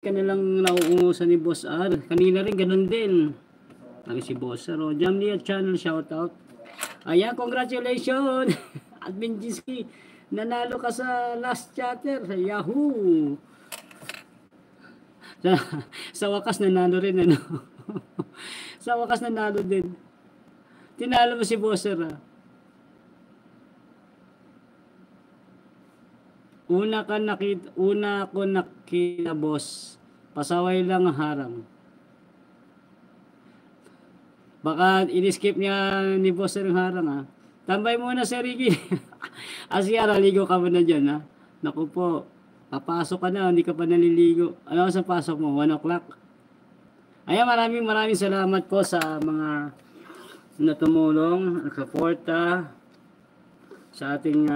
ka nalang nauungusan ni Boss R. Kanina rin ganun din. Lagi si Boss R. Oh. Jamnia Channel, shoutout. Ayan, congratulations! Admin Jinsky, nanalo ka sa last chatter sa Yahoo! Sa, sa wakas nanalo rin, ano? Sa wakas nanalo din. Tinalo mo si Boss R, ah. Una ko nakita, boss. Pasaway lang ang harang. Baka in-skip niya ni boss ang harang, ha. Tambay muna, Sir Ricky. Asya, ligo ka muna dyan, ha. Naku po, papasok ka na, hindi ka pa naliligo. Ano sa pasok mo? 1 o'clock? Ayan, maraming salamat po sa mga natumulong, nagsuporta sa ating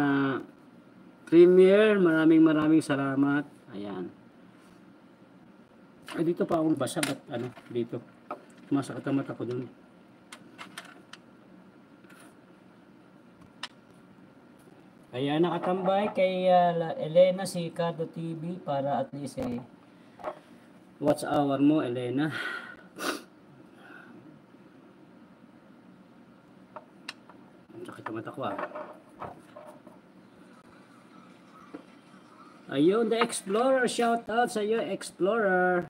premiere. Maraming salamat. Ayan. Ay, dito pa akong basa. Ba't ano? Dito. Masakit ang mata ko dun. Ayan, nakatambay kay Elena si Cardo TV para at least watch hour mo, Elena. Sakit ang mata ko, ah. Ayun, The Explorer. Shout out sa iyo, Explorer.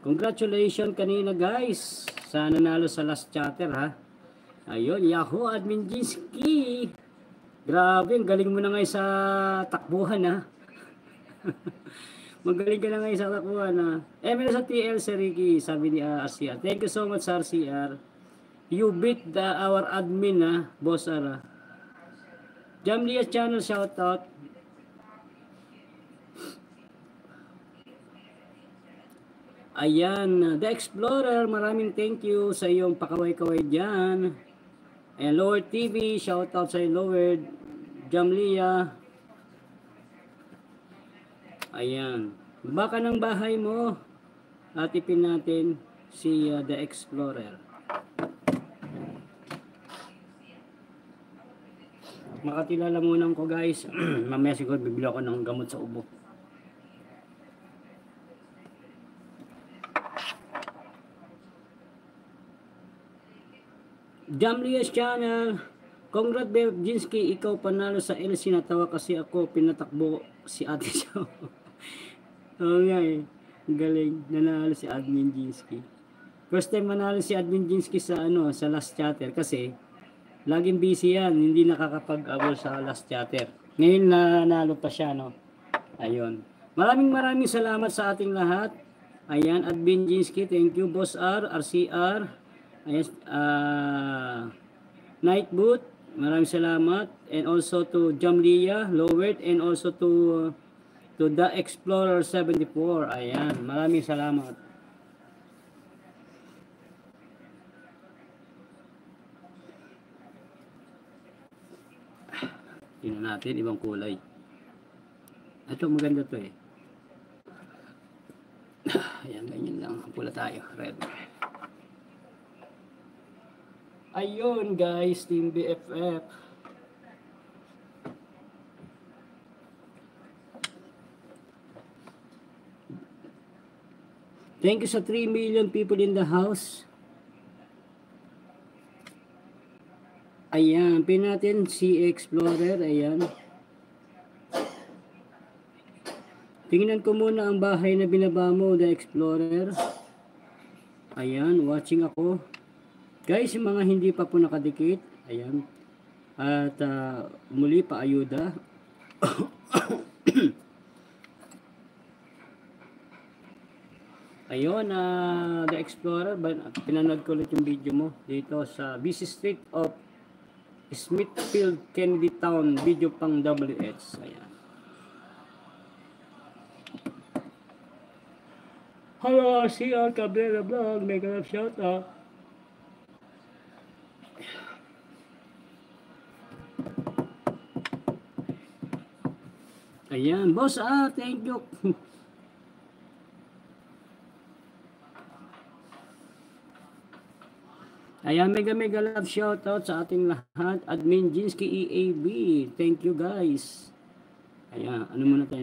Congratulations kanina, guys. Sana nanalo sa last chatter, ha. Ayun, Yahoo Admin Jinsky. Grabe, ang galing mo na ngayon sa takbuhan, ha. Magaling ka na ngayon sa takbuhan, ha. Meron sa TL, Sir Ricky, sabi ni RCR. Thank you so much, RCR. You beat our admin, ha, Boss Ara. Jamlia Channel, shoutout. Ayan, The Explorer, maraming thank you sa iyong pakaway-kaway dyan. Ayan, Lower TV, shoutout sa Lower. Jamlia. Ayan, baka ng bahay mo. Atipin natin si The Explorer. Makakilala muna ko, guys. Mamaya siguro bibili ako ng gamot sa ubo. Jamlia's Channel. Congrats, Jinsky. Ikaw panalo sa LC. Natawa kasi ako. Pinatakbo si Ate Chow. Oo nga, eh. Galing. Nanalo si Admin Jinsky. First time manalo si Admin Jinsky sa sa last chatter kasi laging busy yan, hindi nakakapag-abol sa last chatter. Ngayon nanalo pa siya, no? Ayun. Maraming salamat sa ating lahat. Ayan, Admin Jinsky, thank you. Boss R, RCR, ayan, Nightboot, maraming salamat. And also to Jamlia, Lowert, and also to The Explorer 74. Ayan, maraming salamat. Tingnan natin, ibang kulay. Ito, maganda to, eh. Ayan, ganyan lang. Pula tayo, red. Ayun, guys, Team BFF. Thank you sa 3 million people in the house. Ayan, pin natin si Explorer. Ayan. Tingnan ko muna ang bahay na binaba mo, The Explorer. Ayan, watching ako. Guys, yung mga hindi pa po nakadikit, ayan. At muli pa ayuda. Ayun, The Explorer, pinanood ko ulit yung video mo dito sa busy street of Smithfield, Kennedy Town, video pang WH. Ayan. Hello, CR Cabrera Vlog, mega love shout out. Ayan, boss, thank you. Ayan, mega love shoutout sa ating lahat. Admin Jinsky EAB. Thank you, guys. Ayan, ano muna tayo?